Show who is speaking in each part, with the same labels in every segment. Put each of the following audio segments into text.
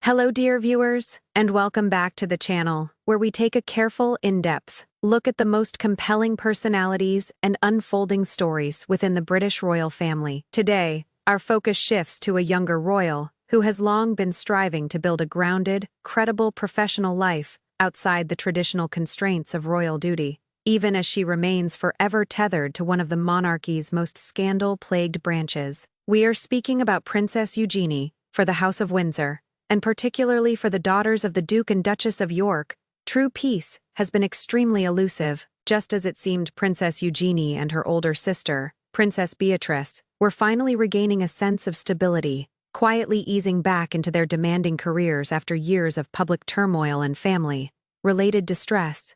Speaker 1: Hello dear viewers, and welcome back to the channel, where we take a careful, in-depth look at the most compelling personalities and unfolding stories within the British royal family. Today, our focus shifts to a younger royal who has long been striving to build a grounded, credible professional life outside the traditional constraints of royal duty, even as she remains forever tethered to one of the monarchy's most scandal-plagued branches. We are speaking about Princess Eugenie for the House of Windsor, and particularly for the daughters of the Duke and Duchess of York. True peace has been extremely elusive, just as it seemed Princess Eugenie and her older sister, Princess Beatrice, were finally regaining a sense of stability, quietly easing back into their demanding careers after years of public turmoil and family-related distress.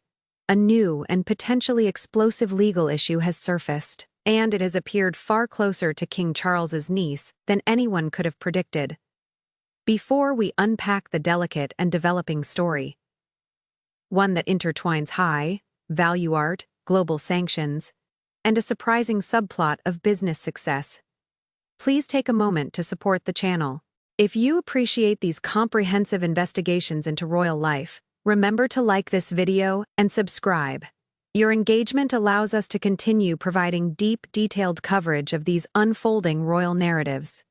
Speaker 1: A new and potentially explosive legal issue has surfaced, and it has appeared far closer to King Charles's niece than anyone could have predicted. Before we unpack the delicate and developing story, one that intertwines high-value art, global sanctions, and a surprising subplot of business success, please take a moment to support the channel. If you appreciate these comprehensive investigations into royal life, remember to like this video and subscribe. Your engagement allows us to continue providing deep, detailed coverage of these unfolding royal narratives.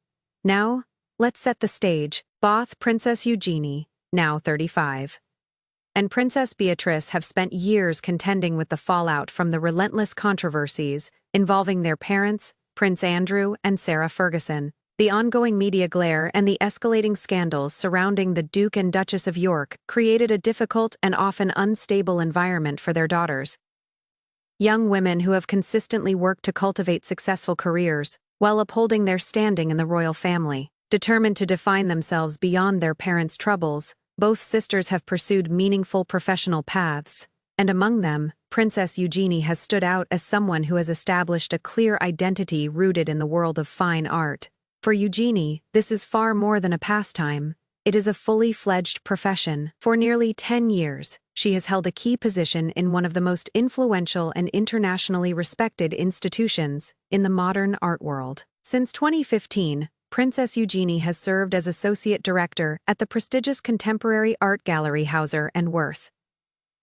Speaker 1: Now, let's set the stage. Both Princess Eugenie, now 35, and Princess Beatrice have spent years contending with the fallout from the relentless controversies involving their parents, Prince Andrew and Sarah Ferguson. The ongoing media glare and the escalating scandals surrounding the Duke and Duchess of York created a difficult and often unstable environment for their daughters. Young women who have consistently worked to cultivate successful careers while upholding their standing in the royal family. Determined to define themselves beyond their parents' troubles, both sisters have pursued meaningful professional paths, and among them, Princess Eugenie has stood out as someone who has established a clear identity rooted in the world of fine art. For Eugenie, this is far more than a pastime. It is a fully fledged profession. For nearly 10 years, she has held a key position in one of the most influential and internationally respected institutions in the modern art world. Since 2015, Princess Eugenie has served as Associate Director at the prestigious contemporary art gallery House of Windsor,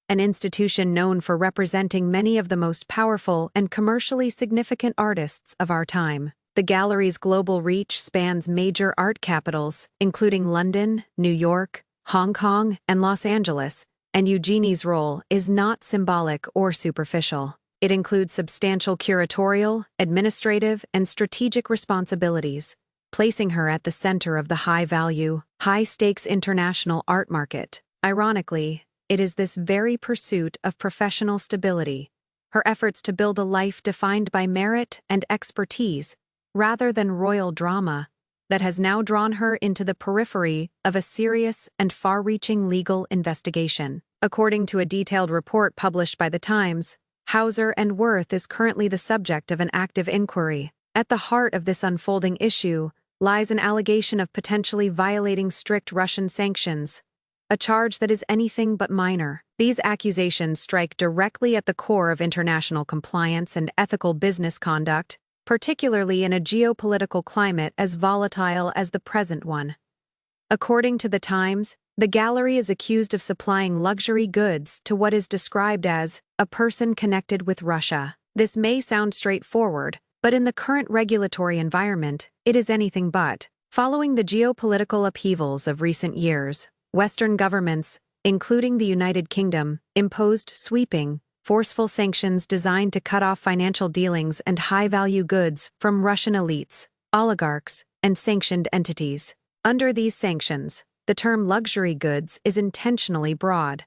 Speaker 1: an institution known for representing many of the most powerful and commercially significant artists of our time. The gallery's global reach spans major art capitals, including London, New York, Hong Kong, and Los Angeles, and Eugenie's role is not symbolic or superficial. It includes substantial curatorial, administrative, and strategic responsibilities, placing her at the center of the high-value, high-stakes international art market. Ironically, it is this very pursuit of professional stability, her efforts to build a life defined by merit and expertise, rather than royal drama, that has now drawn her into the periphery of a serious and far-reaching legal investigation. According to a detailed report published by The Times, House of Windsor is currently the subject of an active inquiry. At the heart of this unfolding issue lies an allegation of potentially violating strict Russian sanctions, a charge that is anything but minor. These accusations strike directly at the core of international compliance and ethical business conduct, particularly in a geopolitical climate as volatile as the present one. According to The Times, the gallery is accused of supplying luxury goods to what is described as a person connected with Russia. This may sound straightforward, but in the current regulatory environment, it is anything but. Following the geopolitical upheavals of recent years, Western governments, including the United Kingdom, imposed sweeping, forceful sanctions designed to cut off financial dealings and high-value goods from Russian elites, oligarchs, and sanctioned entities. Under these sanctions, the term luxury goods is intentionally broad.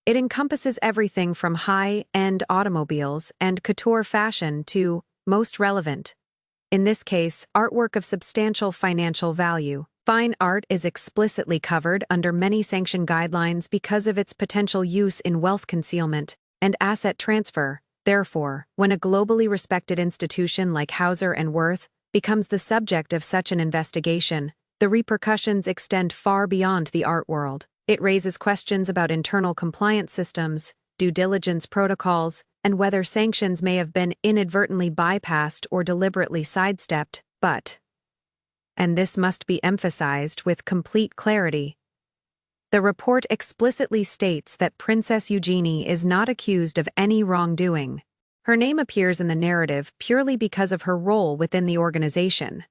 Speaker 1: It encompasses everything from high-end automobiles and couture fashion to, most relevant, in this case, artwork of substantial financial value. Fine art is explicitly covered under many sanction guidelines because of its potential use in wealth concealment and asset transfer. Therefore, when a globally respected institution like House of Windsor becomes the subject of such an investigation, the repercussions extend far beyond the art world. It raises questions about internal compliance systems, due diligence protocols, and whether sanctions may have been inadvertently bypassed or deliberately sidestepped, but, and this must be emphasized with complete clarity, The report explicitly states that Princess Eugenie is not accused of any wrongdoing. Her name appears in the narrative purely because of her role within the organization.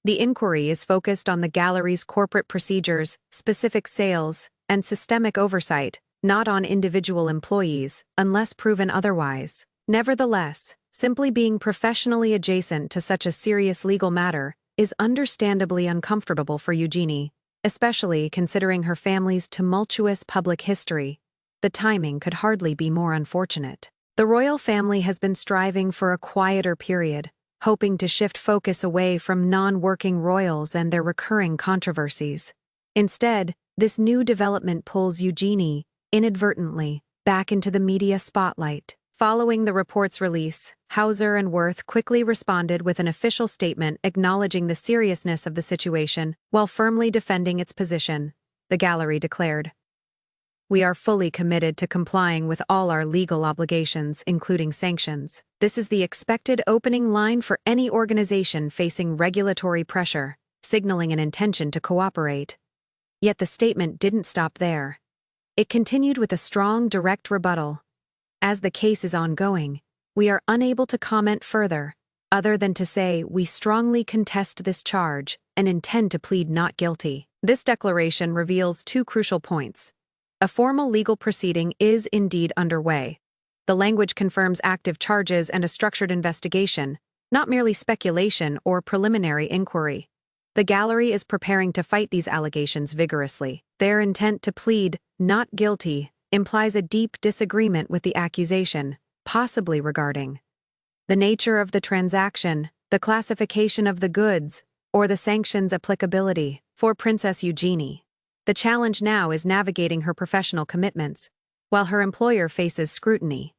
Speaker 1: The inquiry is focused on the gallery's corporate procedures, specific sales, and systemic oversight, not on individual employees, unless proven otherwise. Nevertheless, simply being professionally adjacent to such a serious legal matter is understandably uncomfortable for Eugenie, especially considering her family's tumultuous public history. The timing could hardly be more unfortunate. The royal family has been striving for a quieter period, hoping to shift focus away from non-working royals and their recurring controversies. Instead, this new development pulls Eugenie, inadvertently, back into the media spotlight. Following the report's release, Hauser and Worth quickly responded with an official statement acknowledging the seriousness of the situation while firmly defending its position. The gallery declared, "We are fully committed to complying with all our legal obligations, including sanctions. This is the expected opening line for any organization facing regulatory pressure, signaling an intention to cooperate." Yet the statement didn't stop there. It continued with a strong, direct rebuttal. "As the case is ongoing, we are unable to comment further, other than to say we strongly contest this charge and intend to plead not guilty." This declaration reveals two crucial points. A formal legal proceeding is indeed underway. The language confirms active charges and a structured investigation, not merely speculation or preliminary inquiry. The gallery is preparing to fight these allegations vigorously. Their intent to plead not guilty implies a deep disagreement with the accusation, possibly regarding the nature of the transaction, the classification of the goods, or the sanctions' applicability. For Princess Eugenie, the challenge now is navigating her professional commitments, while her employer faces scrutiny.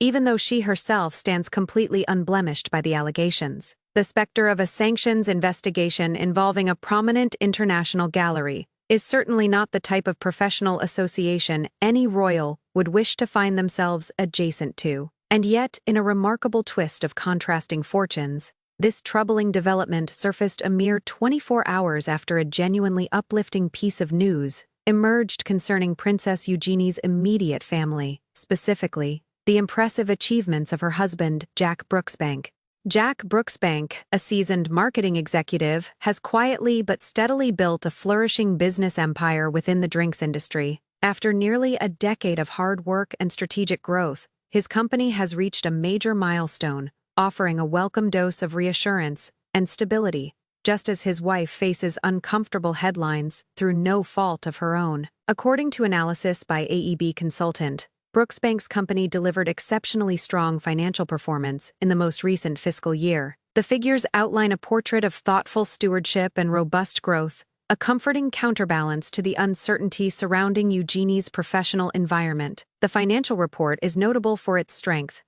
Speaker 1: Even though she herself stands completely unblemished by the allegations, the specter of a sanctions investigation involving a prominent international gallery is certainly not the type of professional association any royal would wish to find themselves adjacent to. And yet, in a remarkable twist of contrasting fortunes, this troubling development surfaced a mere 24 hours after a genuinely uplifting piece of news emerged concerning Princess Eugenie's immediate family, specifically, the impressive achievements of her husband, Jack Brooksbank. Jack Brooksbank, a seasoned marketing executive, has quietly but steadily built a flourishing business empire within the drinks industry. After nearly a decade of hard work and strategic growth, his company has reached a major milestone, offering a welcome dose of reassurance and stability, just as his wife faces uncomfortable headlines through no fault of her own. According to analysis by AEB Consultant, Brooksbank's company delivered exceptionally strong financial performance in the most recent fiscal year. The figures outline a portrait of thoughtful stewardship and robust growth, a comforting counterbalance to the uncertainty surrounding Eugenie's professional environment. The financial report is notable for its strength.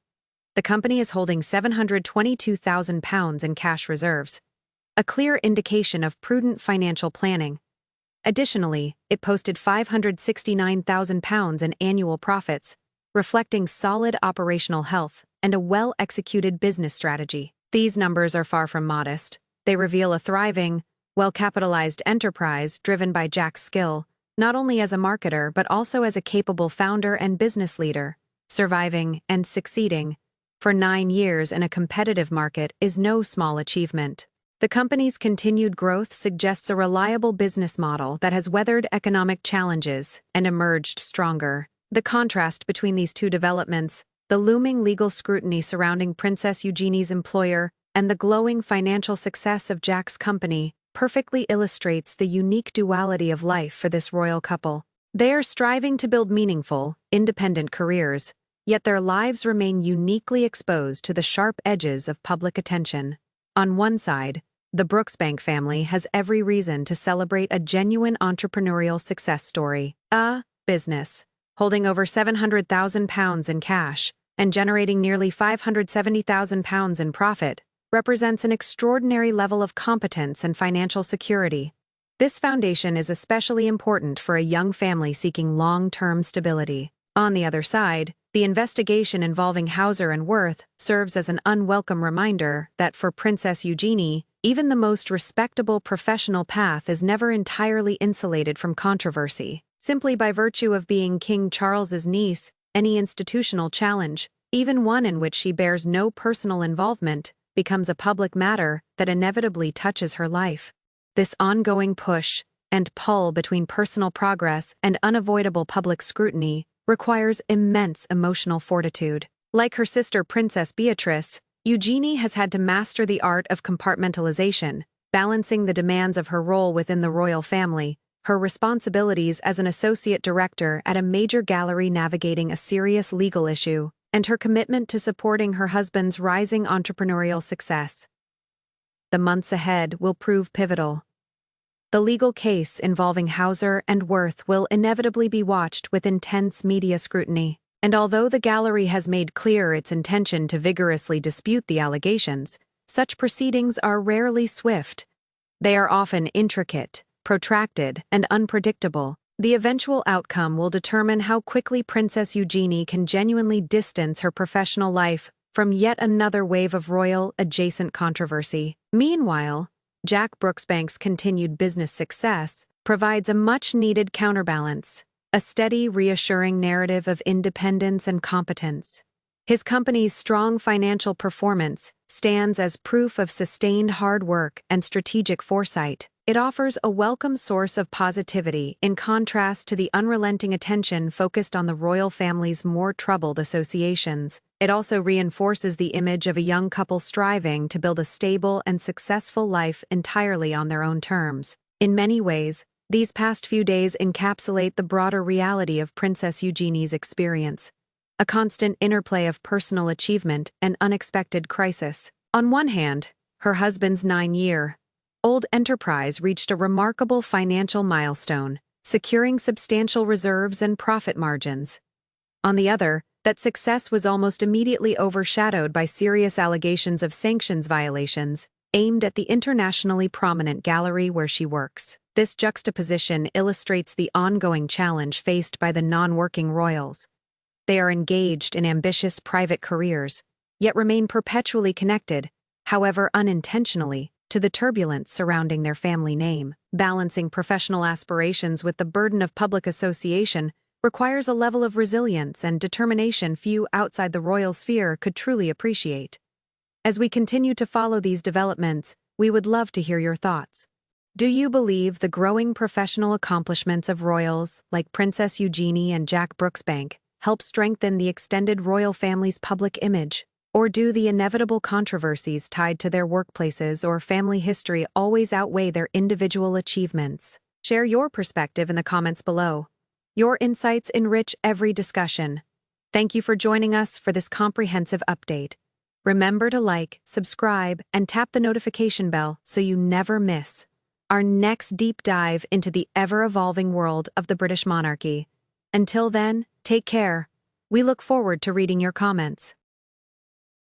Speaker 1: The company is holding £722,000 in cash reserves, a clear indication of prudent financial planning. Additionally, it posted £569,000 in annual profits, reflecting solid operational health and a well-executed business strategy. These numbers are far from modest. They reveal a thriving, well-capitalized enterprise driven by Jack's skill, not only as a marketer but also as a capable founder and business leader. Surviving and succeeding for 9 years in a competitive market is no small achievement. The company's continued growth suggests a reliable business model that has weathered economic challenges and emerged stronger. The contrast between these two developments, the looming legal scrutiny surrounding Princess Eugenie's employer and the glowing financial success of Jack's company, perfectly illustrates the unique duality of life for this royal couple. They are striving to build meaningful, independent careers, yet their lives remain uniquely exposed to the sharp edges of public attention. On one side, the Brooksbank family has every reason to celebrate a genuine entrepreneurial success story. A business, holding over £700,000 in cash and generating nearly £570,000 in profit, represents an extraordinary level of competence and financial security. This foundation is especially important for a young family seeking long-term stability. On the other side, the investigation involving Hauser and Worth serves as an unwelcome reminder that for Princess Eugenie, even the most respectable professional path is never entirely insulated from controversy. Simply by virtue of being King Charles's niece, any institutional challenge, even one in which she bears no personal involvement, becomes a public matter that inevitably touches her life. This ongoing push and pull between personal progress and unavoidable public scrutiny requires immense emotional fortitude. Like her sister Princess Beatrice, Eugenie has had to master the art of compartmentalization, balancing the demands of her role within the royal family, her responsibilities as an associate director at a major gallery navigating a serious legal issue, and her commitment to supporting her husband's rising entrepreneurial success. The months ahead will prove pivotal. The legal case involving Hauser and Worth will inevitably be watched with intense media scrutiny, and although the gallery has made clear its intention to vigorously dispute the allegations, such proceedings are rarely swift. They are often intricate, protracted, and unpredictable. The eventual outcome will determine how quickly Princess Eugenie can genuinely distance her professional life from yet another wave of royal-adjacent controversy. Meanwhile, Jack Brooksbank's continued business success provides a much-needed counterbalance, a steady, reassuring narrative of independence and competence. His company's strong financial performance stands as proof of sustained hard work and strategic foresight. It offers a welcome source of positivity in contrast to the unrelenting attention focused on the royal family's more troubled associations. It also reinforces the image of a young couple striving to build a stable and successful life entirely on their own terms. In many ways, these past few days encapsulate the broader reality of Princess Eugenie's experience, a constant interplay of personal achievement and unexpected crisis. On one hand, her husband's 9-year-old enterprise reached a remarkable financial milestone, securing substantial reserves and profit margins. On the other, that success was almost immediately overshadowed by serious allegations of sanctions violations aimed at the internationally prominent gallery where she works. This juxtaposition illustrates the ongoing challenge faced by the non-working royals. They are engaged in ambitious private careers, yet remain perpetually connected, however unintentionally, to the turbulence surrounding their family name. Balancing professional aspirations with the burden of public association requires a level of resilience and determination few outside the royal sphere could truly appreciate. As we continue to follow these developments, we would love to hear your thoughts. Do you believe the growing professional accomplishments of royals like Princess Eugenie and Jack Brooksbank help strengthen the extended royal family's public image? Or do the inevitable controversies tied to their workplaces or family history always outweigh their individual achievements? Share your perspective in the comments below. Your insights enrich every discussion. Thank you for joining us for this comprehensive update. Remember to like, subscribe, and tap the notification bell so you never miss our next deep dive into the ever-evolving world of the British monarchy. Until then, take care. We look forward to reading your comments.